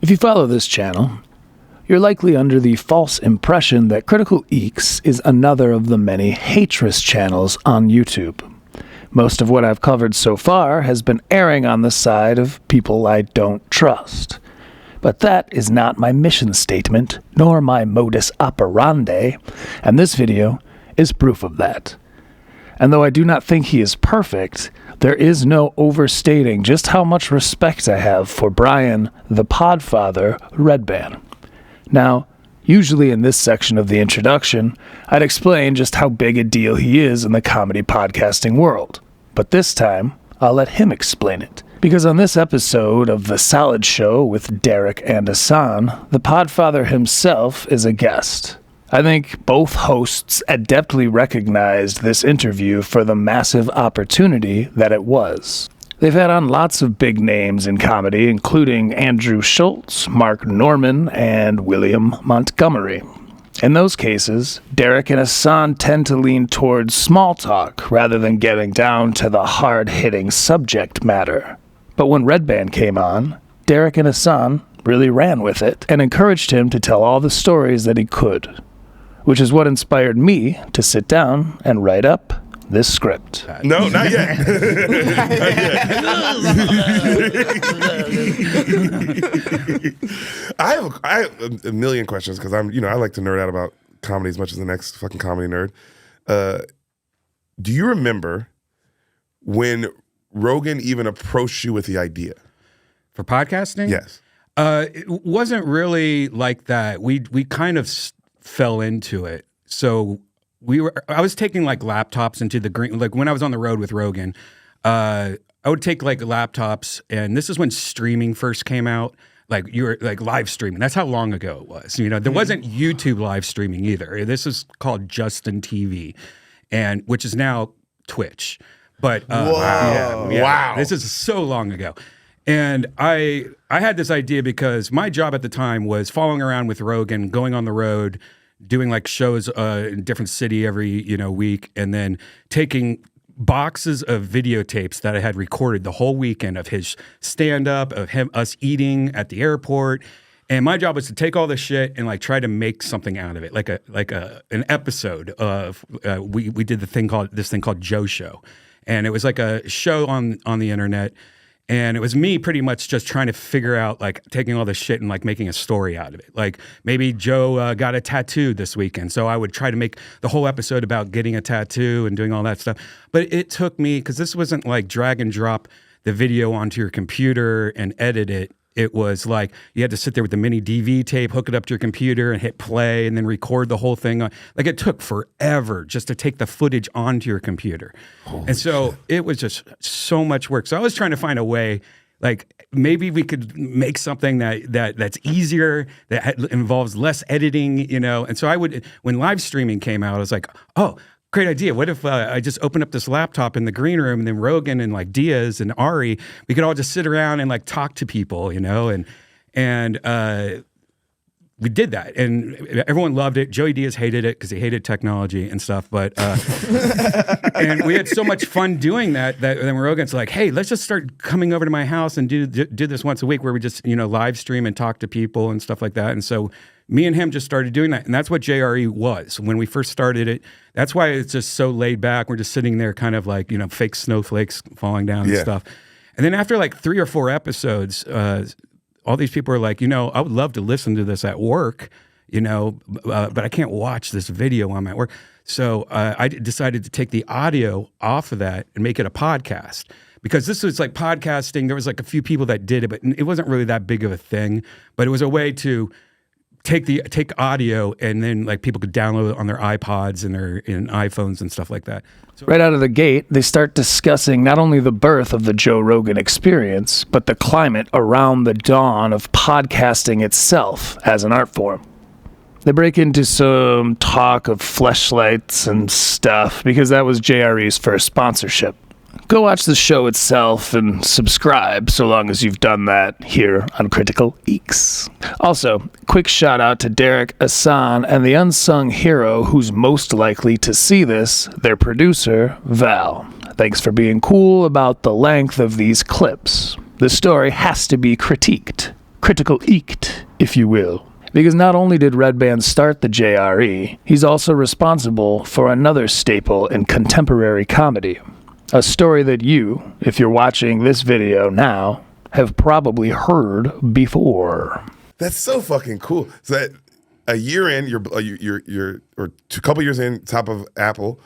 If you follow this channel, you're likely under the false impression that Critical Eeks is another of the many hatred channels on YouTube. Most of what I've covered so far has been erring on the side of people I don't trust. But that is not my mission statement, nor my modus operandi, and this video is proof of that. And though I do not think he is perfect, there is no overstating just how much respect I have for Brian, the Podfather, Redban. Now, usually in this section of the introduction, I'd explain just how big a deal he is in the comedy podcasting world. But this time, I'll let him explain it. Because on this episode of The Solid Show with Deric and Ehsan, the Podfather himself is a guest. I think both hosts adeptly recognized this interview for the massive opportunity that it was. They've had on lots of big names in comedy, including Andrew Schultz, Mark Norman, and William Montgomery. In those cases, Deric and Ehsan tend to lean towards small talk rather than getting down to the hard-hitting subject matter. But when Redban came on, Deric and Ehsan really ran with it and encouraged him to tell all the stories that he could, which is what inspired me to sit down and write up this script. No, not yet. I have a million questions because I like to nerd out about comedy as much as the next fucking comedy nerd. Do you remember when Rogan even approached you with the idea for podcasting? Yes. It wasn't really like that. We kind of fell into it. So I was taking like laptops into the green, like when I was on the road with Rogan, I would take like laptops, and this is when streaming first came out. Like you were like live streaming. That's how long ago it was. There wasn't YouTube live streaming either. This is called Justin TV, and which is now Twitch. But wow, this is so long ago. And I had this idea because my job at the time was following around with Rogan, going on the road, doing like shows in a different city every week, and then taking boxes of videotapes that I had recorded the whole weekend of his stand-up, of us eating at the airport. And my job was to take all this shit and like try to make something out of it, like an episode of we did this thing called Joe Show, and it was like a show on the internet. And it was me pretty much just trying to figure out, like, taking all this shit and, like, making a story out of it. Like, maybe Joe got a tattoo this weekend, so I would try to make the whole episode about getting a tattoo and doing all that stuff. But it took me, because this wasn't, like, drag and drop the video onto your computer and edit it. It was like you had to sit there with the mini DV tape, hook it up to your computer and hit play and then record the whole thing. Like it took forever just to take the footage onto your computer. And so it was just so much work. So I was trying to find a way, like maybe we could make something that's easier, that involves less editing, And so when live streaming came out, I was like, oh, great idea. What if I just open up this laptop in the green room, and then Rogan and like Diaz and Ari, we could all just sit around and like talk to people, and we did that, and everyone loved it. Joey Diaz hated it because he hated technology and stuff, but and we had so much fun doing that then Rogan's like, hey, let's just start coming over to my house and do this once a week where we just live stream and talk to people and stuff like that. And so me and him just started doing that, and that's what JRE was when we first started it. That's why it's just so laid back. We're just sitting there kind of like, fake snowflakes falling down and stuff. And then after like 3 or 4 episodes, all these people are like, I would love to listen to this at work, but I can't watch this video while I'm at work. So I decided to take the audio off of that and make it a podcast. Because this was like podcasting. There was like a few people that did it, but it wasn't really that big of a thing. But it was a way to take audio, and then like people could download it on their iPods and their iPhones and stuff like that. So right out of the gate, they start discussing not only the birth of the Joe Rogan experience, but the climate around the dawn of podcasting itself as an art form. They break into some talk of fleshlights and stuff because that was JRE's first sponsorship. Go watch the show itself and subscribe so long as you've done that here on Critical Eeks. Also, quick shout out to Deric, Ehsan, and the unsung hero who's most likely to see this, their producer, Val. Thanks for being cool about the length of these clips. The story has to be critiqued. Critical Eeked, if you will. Because not only did Redban start the JRE, he's also responsible for another staple in contemporary comedy. A story that you, if you're watching this video now, have probably heard before. That's so fucking cool. So that a year in, you're or a couple years in, top of Apple.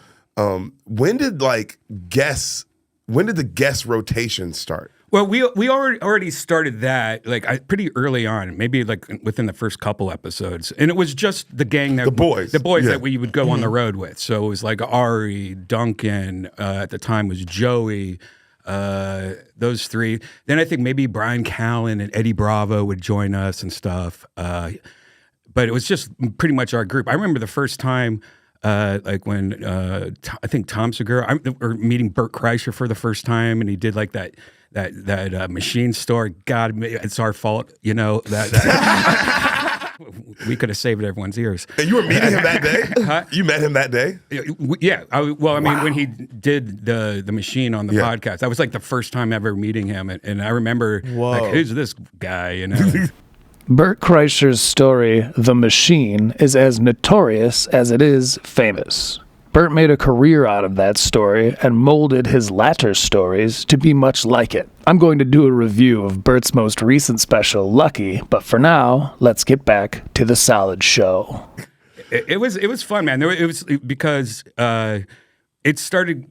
When did the guest rotation start? Well, we already started that pretty early on, maybe like within the first couple episodes, and it was just the gang that the boys yeah. that we would go on the road with. So it was like Ari, Duncan, at the time was Joey, those three. Then I think maybe Brian Callen and Eddie Bravo would join us and stuff. But it was just pretty much our group. I remember the first time. When I think Tom Segura, or meeting Bert Kreischer for the first time, and he did like that machine store. God, it's our fault, you know. That we could have saved everyone's ears. And you were meeting him that day? Huh? You met him that day? Yeah. When he did the machine on the podcast, that was like the first time ever meeting him, and I remember like, who's this guy, you know. Bert Kreischer's story, The Machine, is as notorious as it is famous. Bert made a career out of that story and molded his latter stories to be much like it. I'm going to do a review of Bert's most recent special, Lucky, but for now, let's get back to the solid show. It was fun, man. It was because it started.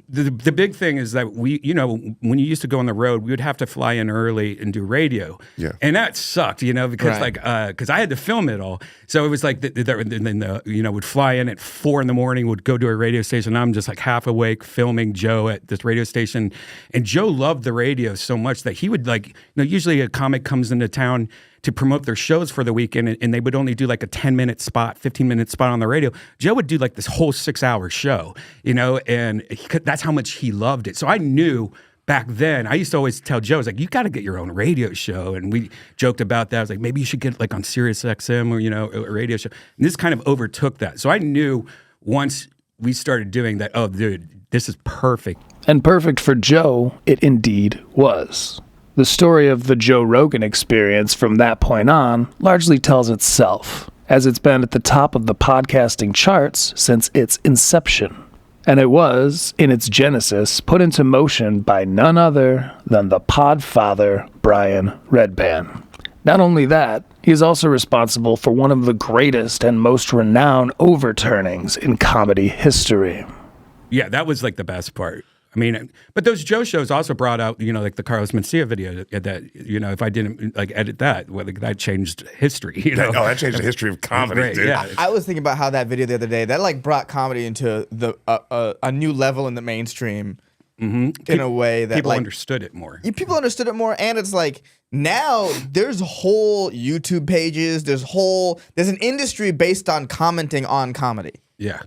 The big thing is that we, you know, when you used to go on the road, we would have to fly in early and do radio. Yeah. And that sucked, you know, because because I had to film it all. So it was like, would fly in at 4 a.m, would go to a radio station. I'm just like half awake filming Joe at this radio station. And Joe loved the radio so much that he would usually a comic comes into town to promote their shows for the weekend, and they would only do like a 10-minute spot, 15-minute spot on the radio. Joe would do like this whole 6-hour show, you know, and that's how much he loved it. So I knew back then, I used to always tell Joe, I was like, you got to get your own radio show. And we joked about that. I was like, maybe you should get like on Sirius XM or, you know, a radio show. And this kind of overtook that. So I knew once we started doing that, oh, dude, this is perfect. And perfect for Joe, it indeed was. The story of the Joe Rogan experience from that point on largely tells itself, as it's been at the top of the podcasting charts since its inception. And it was, in its genesis, put into motion by none other than the Podfather, Brian Redban. Not only that, he is also responsible for one of the greatest and most renowned overturnings in comedy history. Yeah, that was like the best part. I mean, but those Joe shows also brought out, you know, like the Carlos Mencia video that you know, if I didn't like edit that, well, like, that changed history, you know? That changed the history of comedy, dude. Yeah. I was thinking about how that video the other day, that like brought comedy into a new level in the mainstream in a way that people like, understood it more. People understood it more, and it's like now there's whole YouTube pages, there's an industry based on commenting on comedy. Yeah.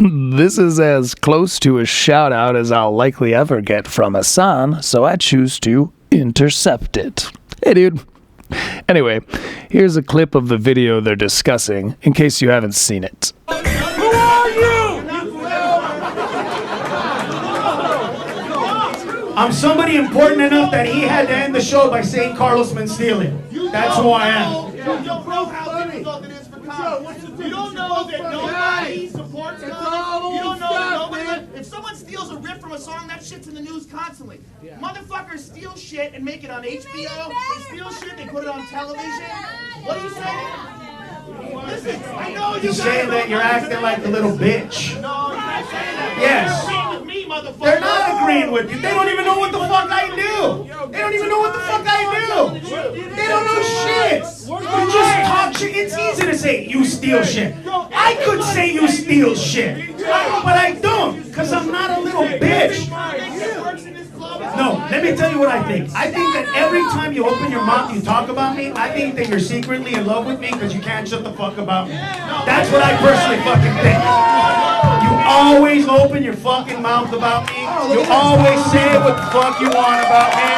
This is as close to a shout-out as I'll likely ever get from Ehsan, so I choose to intercept it. Hey, dude. Anyway, here's a clip of the video they're discussing, in case you haven't seen it. Who are you? I'm somebody important enough that he had to end the show by saying Carlos Mencia. That's who I am. You don't know how difficult it is for comics. You don't know that nobody supports comics. You don't know that nobody. If someone steals a riff from a song, that shit's in the news constantly. Motherfuckers steal shit and make it on HBO. They steal shit, they put it on television. What are you saying? Listen, I know He's saying that you're acting like a little bitch. No, you're not saying that. Yes. You're agreeing with me, motherfucker. They're not agreeing with you. They don't even know what the fuck I do. They don't even know what the fuck I do. They don't know shit. You just talk shit. It's easy to say you steal shit. I could say you steal shit, but I don't, because I'm not a little bitch. No, let me tell you what I think. I think that every time you open your mouth, you talk about me, I think that you're secretly in love with me because you can't shut the fuck about me. That's what I personally fucking think. You always open your fucking mouth about me. You always say what the fuck you want about me.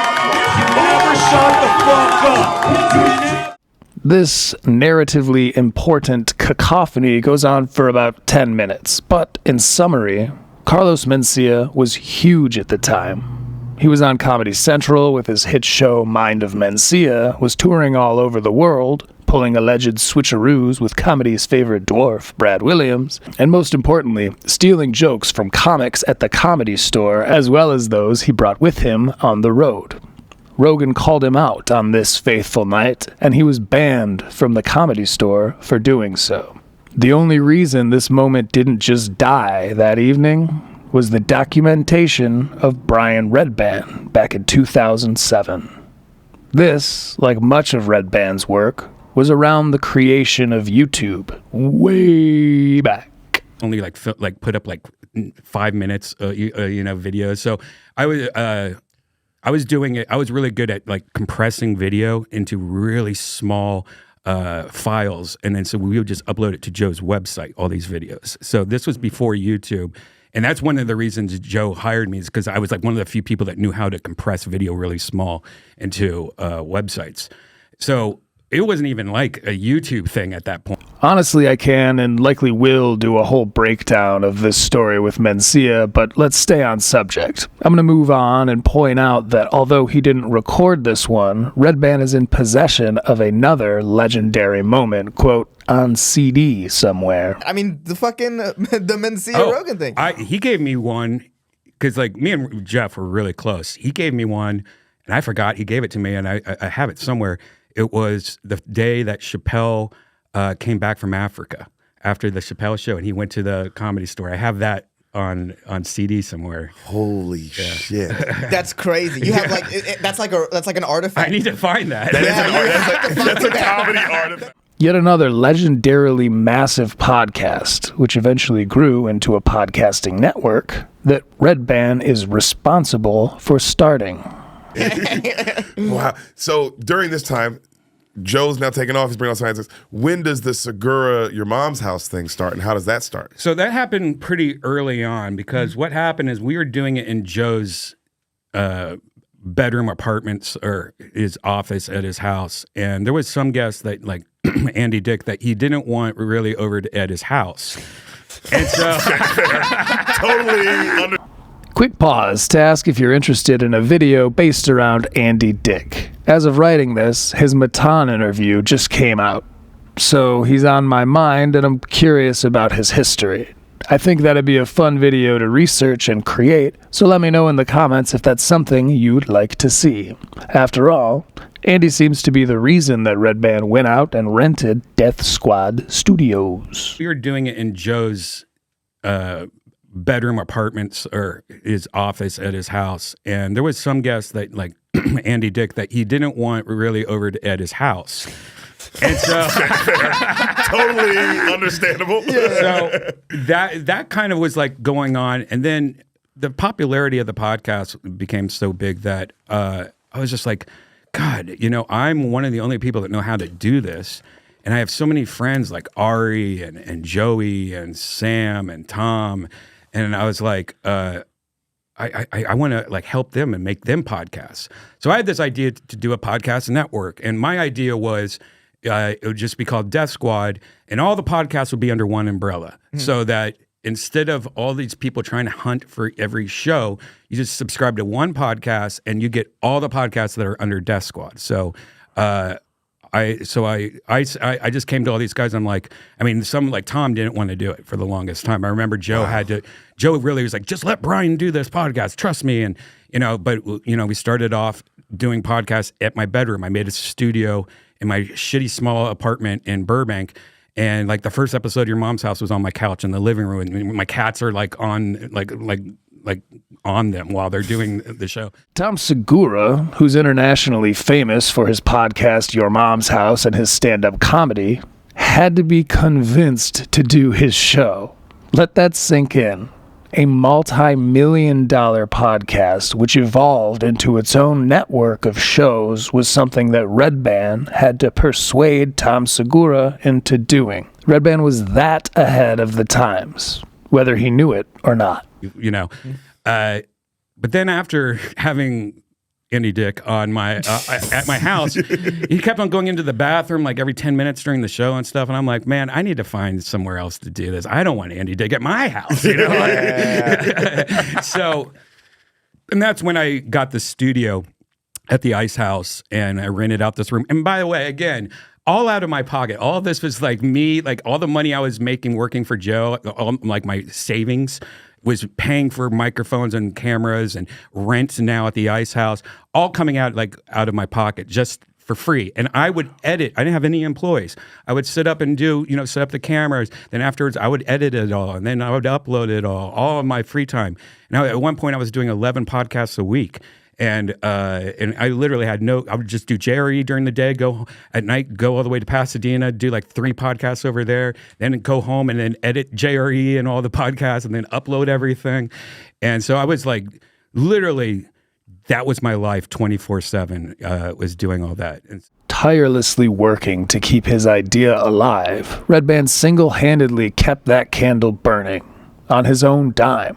You never shut the fuck up. This narratively important cacophony goes on for about 10 minutes, but in summary, Carlos Mencia was huge at the time. He was on Comedy Central with his hit show Mind of Mencia, was touring all over the world, pulling alleged switcheroos with comedy's favorite dwarf, Brad Williams, and most importantly, stealing jokes from comics at the Comedy Store, as well as those he brought with him on the road. Rogan called him out on this faithful night, and he was banned from the Comedy Store for doing so. The only reason this moment didn't just die that evening was the documentation of Brian Redban back in 2007. This, like much of Redban's work, was around the creation of YouTube, way back. Only put up 5 minutes, videos. So I was doing it. I was really good at like compressing video into really small files, and then so we would just upload it to Joe's website. All these videos. So this was before YouTube. And that's one of the reasons Joe hired me, is because I was like one of the few people that knew how to compress video really small into websites. So it wasn't even like a YouTube thing at that point. Honestly, I can and likely will do a whole breakdown of this story with Mencia, but let's stay on subject. I'm going to move on and point out that although he didn't record this one, Redban is in possession of another legendary moment, quote, on CD somewhere. I mean, the Mencia Rogan thing. He gave me one, because like me and Jeff were really close. He gave me one, and I forgot. He gave it to me, and I have it somewhere. It was the day that Chappelle came back from Africa after the Chappelle show, and he went to the Comedy Store. I have that on CD somewhere. Holy shit! That's crazy. You have that's like an artifact. I need to find that. That's a comedy artifact. Yet another legendarily massive podcast, which eventually grew into a podcasting network that Redban is responsible for starting. Wow. So during this time, Joe's now taking off. He's bringing on scientists. When does the Segura, your mom's house thing start, and how does that start? So that happened pretty early on, because what happened is we were doing it in Joe's bedroom apartments, or his office at his house, and there was some guests that like Andy Dick that he didn't want really over at his house, and so Totally. Quick pause to ask if you're interested in a video based around Andy Dick. As of writing this, his Matan interview just came out, so he's on my mind and I'm curious about his history. I think that'd be a fun video to research and create, so let me know in the comments if that's something you'd like to see. After all, Andy seems to be the reason that Redban went out and rented Death Squad Studios. we were doing it in Joe's bedroom apartments, or his office at his house, and there was some guests that like Andy Dick that he didn't want really over at his house, and so Totally understandable. so that kind of was like going on, and then the popularity of the podcast became so big that I was just like, God, I'm one of the only people that know how to do this. And I have so many friends like Ari and Joey and Sam and Tom. And I was like, I want to like help them and make them podcasts. So I had this idea to do a podcast network. And my idea was it would just be called Death Squad, and all the podcasts would be under one umbrella. So that instead of all these people trying to hunt for every show, you just subscribe to one podcast and you get all the podcasts that are under Death Squad. So I just came to all these guys. I'm like, some like Tom didn't want to do it for the longest time. I remember Joe Joe really was like, just let Brian do this podcast. Trust me. And, we started off doing podcasts at my bedroom. I made a studio in my shitty small apartment in Burbank. And like the first episode of Your Mom's House was on my couch in the living room. And my cats are like on, like on them while they're doing the show. Tom Segura, who's internationally famous for his podcast Your Mom's House and his stand-up comedy, had to be convinced to do his show. Let that sink in. A multi-million-dollar podcast which evolved into its own network of shows was something that Redban had to persuade Tom Segura into doing. Redban was that ahead of the times, whether he knew it or not. But then after having Andy Dick on my at my house, he kept on going into the bathroom like every 10 minutes during the show and stuff. And I'm like, man, I need to find somewhere else to do this. I don't want Andy Dick at my house. So And that's when I got the studio at the Ice House, and I rented out this room. And by the way, again, all out of my pocket. All of this was like me, like all the money I was making working for Joe, all, like my savings was paying for microphones and cameras and rent now at the Ice House, all coming out like out of my pocket just for free. And I would edit. I didn't have any employees. I would sit up and set up the cameras. Then afterwards, I would edit it all, and then I would upload it all in my free time. Now, at one point, I was doing 11 podcasts a week. And I literally had I would just do JRE during the day, go at night, go all the way to Pasadena, do like 3 podcasts over there, then go home and then edit JRE and all the podcasts and then upload everything. And so I was like, literally, that was my life 24/7, was doing all that. Tirelessly working to keep his idea alive, Redban single-handedly kept that candle burning on his own dime.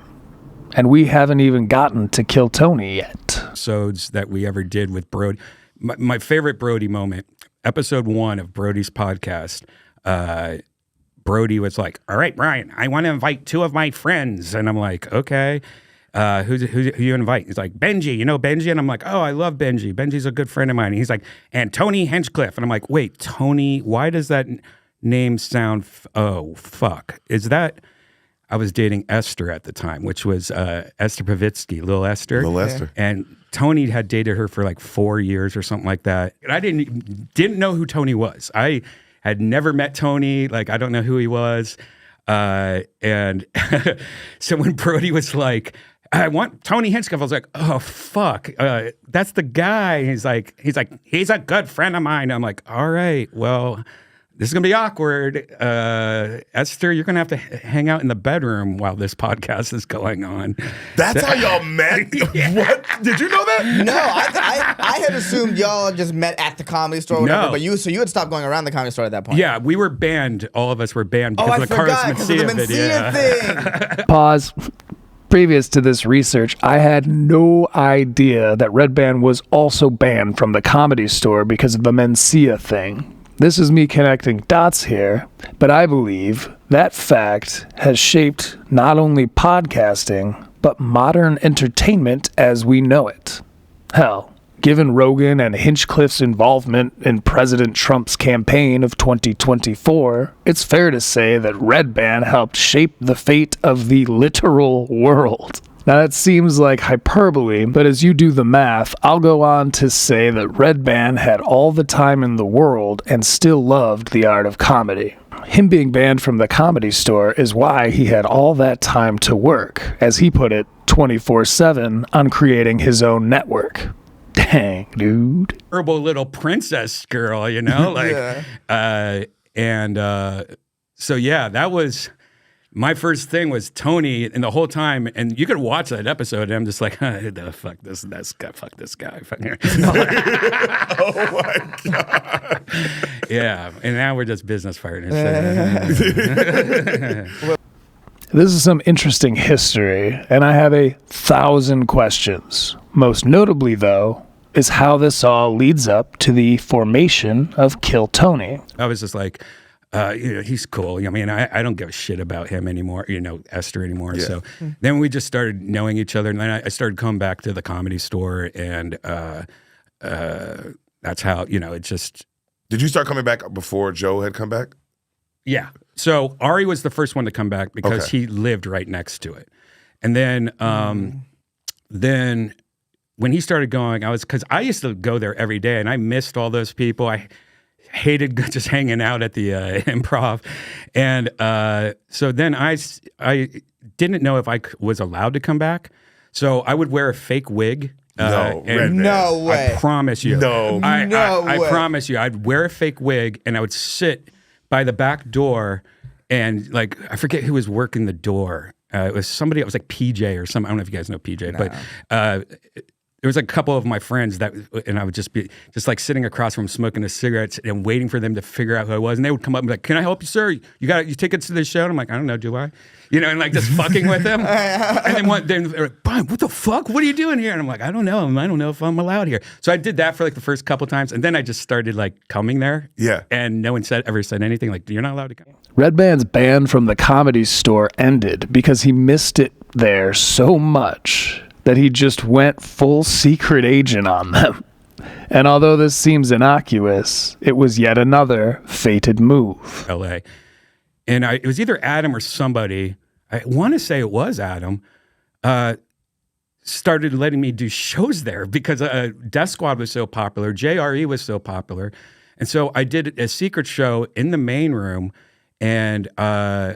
And we haven't even gotten to Kill Tony yet. Episodes that we ever did with Brody. My favorite Brody moment, episode 1 of Brody's podcast, Brody was like, all right, Brian, I want to invite 2 of my friends. And I'm like, okay, who you invite? He's like, Benji, you know Benji? And I'm like, oh, I love Benji. Benji's a good friend of mine. And he's like, and Tony Hinchcliffe. And I'm like, wait, Tony, why does that name sound, oh, fuck. Is that... I was dating Esther at the time, which was Esther Pavitsky, Lil Esther. Lil Esther. And Tony had dated her for like 4 years or something like that. And I didn't know who Tony was. I had never met Tony. Like, I don't know who he was. And so when Brody was like, I want Tony Hinchcliffe, I was like, oh, fuck. That's the guy. He's like, he's a good friend of mine. I'm like, all right, well... This is going to be awkward. Esther, you're going to have to hang out in the bedroom while this podcast is going on. That's how y'all met? Yeah. What? Did you know that? No, I had assumed y'all just met at the Comedy Store or whatever, No. but you had stopped going around the Comedy Store at that point. Yeah, we were banned. All of us were banned because of the Carlos because of the Mencia Mencia thing. Pause. Previous to this research, I had no idea that Redban was also banned from the Comedy Store because of the Mencia thing. This is me connecting dots here, but I believe that fact has shaped not only podcasting, but modern entertainment as we know it. Hell, given Rogan and Hinchcliffe's involvement in President Trump's campaign of 2024, it's fair to say that Redban helped shape the fate of the literal world. Now that seems like hyperbole, but as you do the math, I'll go on to say that Redban had all the time in the world and still loved the art of comedy. Him being banned from the Comedy Store is why he had all that time to work, as he put it, 24/7 on creating his own network. Dang, dude. Herbal little princess girl, you know? Like, Yeah. So yeah, that was... My first thing was Tony, and the whole time, and you could watch that episode, and I'm just like, fuck this guy, fuck this guy. Oh my God. Yeah, and now we're just business partners. This is some interesting history, and I have 1,000 questions. Most notably, though, is how this all leads up to the formation of Kill Tony. I was just like, he's cool. I mean, I don't give a shit about him anymore, Esther anymore. Yeah. So then we just started knowing each other, and then I started coming back to the Comedy Store, and that's how, it just... Did you start coming back before Joe had come back? Yeah. So Ari was the first one to come back because he lived right next to it. And then then when he started going, because I used to go there every day, and I missed all those people. I hated just hanging out at the Improv. And so then I didn't know if I was allowed to come back. So I would wear a fake wig. No way. I promise you. I promise you. I'd wear a fake wig, and I would sit by the back door, and like, I forget who was working the door. It was somebody, it was like PJ or something. I don't know if you guys know PJ, but there was a couple of my friends and I would just be like sitting across from them smoking a cigarette and waiting for them to figure out who I was. And they would come up and be like, "Can I help you, sir? You got your tickets to this show?" And I'm like, "I don't know, do I?" And like just fucking with them. And then they're like, "Brian, what the fuck? What are you doing here?" And I'm like, "I don't know. I don't know if I'm allowed here." So I did that for like the first couple times. And then I just started like coming there. Yeah. And no one ever said anything. Like, "You're not allowed to come." Redban's ban from the Comedy Store ended because he missed it there so much that he just went full secret agent on them. And although this seems innocuous, it was yet another fated move. LA. And it was either Adam or somebody, I want to say it was Adam, started letting me do shows there because Death Squad was so popular, JRE was so popular. And so I did a secret show in the main room, and I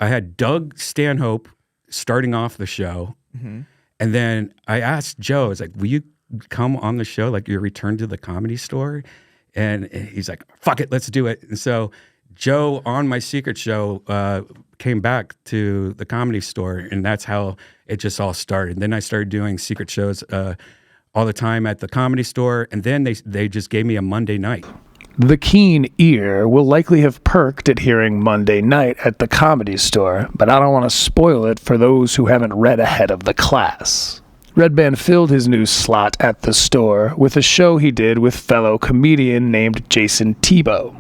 had Doug Stanhope starting off the show. Mm-hmm. And then I asked Joe, I was like, will you come on the show, like your return to the Comedy Store? And he's like, fuck it, let's do it. And so Joe on my secret show came back to the Comedy Store, and that's how it just all started. Then I started doing secret shows all the time at the Comedy Store, and then they just gave me a Monday night. The keen ear will likely have perked at hearing Monday night at the Comedy Store, but I don't want to spoil it for those who haven't read ahead of the class. Redban filled his new slot at the store with a show he did with fellow comedian named Jason Tebow.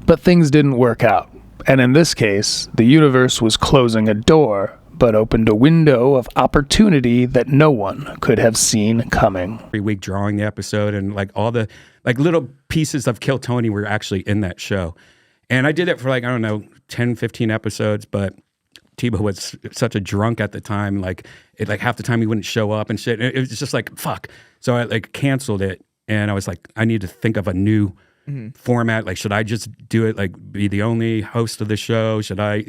But things didn't work out, and in this case, the universe was closing a door, but opened a window of opportunity that no one could have seen coming. Every week drawing the episode, and like all the like little pieces of Kill Tony were actually in that show. And I did it for like, I don't know, 10, 15 episodes, but Tebow was such a drunk at the time, like half the time he wouldn't show up and shit. It was just like, fuck. So I like canceled it, and I was like, I need to think of a new format. Like, should I just do it, like be the only host of the show? Should I,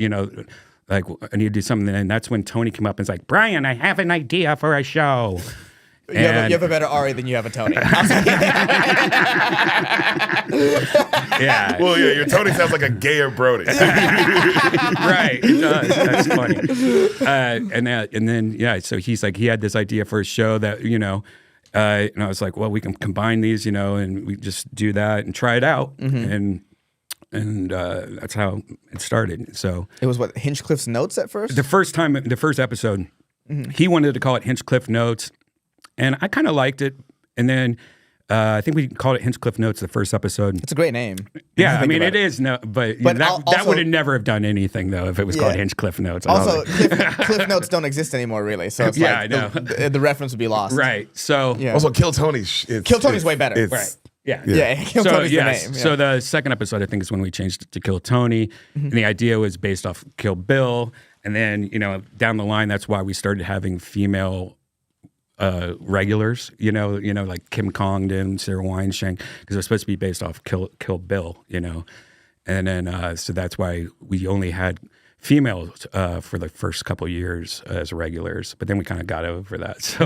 like I need to do something? And that's when Tony came up and was like, Brian, I have an idea for a show. You have a better Ari than you have a Tony. Yeah. Well, yeah, your Tony sounds like a gayer Brody. Right. It does. That's funny. And then, yeah, so he's like, he had this idea for a show that, and I was like, well, we can combine these, and we just do that and try it out. Mm-hmm. And that's how it started. So it was what, Hinchcliffe's Notes at first? The first episode, he wanted to call it Hinchcliffe Notes. And I kind of liked it. And then I think we called it Hinchcliffe Notes the first episode. It's a great name. Yeah, I mean, it is. No, but that would have never have done anything, though, if it was called Hinchcliffe Notes. Also, Cliff Notes don't exist anymore, really. So it's I know. The reference would be lost. Right. So also, Kill Tony. Kill Tony's way better. Right. Yeah. Kill Tony's the name. Yeah. So the second episode, I think, is when we changed it to Kill Tony. And the idea was based off Kill Bill. And then, down the line, that's why we started having female regulars, like Kim Congdon, Sarah Weinschenk, because it was supposed to be based off Kill Bill, and then so that's why we only had females for the first couple of years as regulars, but then we kind of got over that. So,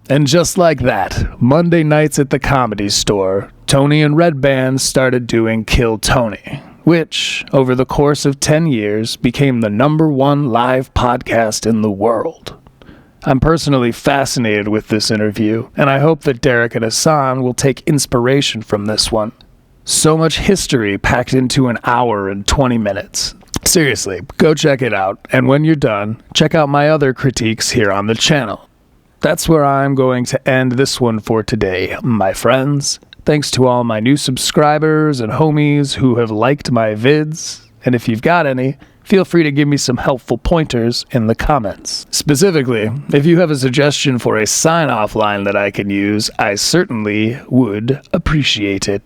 and just like that, Monday nights at the Comedy Store, Tony and Redban started doing Kill Tony, which, over the course of 10 years, became the #1 live podcast in the world. I'm personally fascinated with this interview, and I hope that Deric and Ehsan will take inspiration from this one. So much history packed into an hour and 20 minutes. Seriously, go check it out, and when you're done, check out my other critiques here on the channel. That's where I'm going to end this one for today, my friends. Thanks to all my new subscribers and homies who have liked my vids, and if you've got any, feel free to give me some helpful pointers in the comments. Specifically, if you have a suggestion for a sign-off line that I can use, I certainly would appreciate it.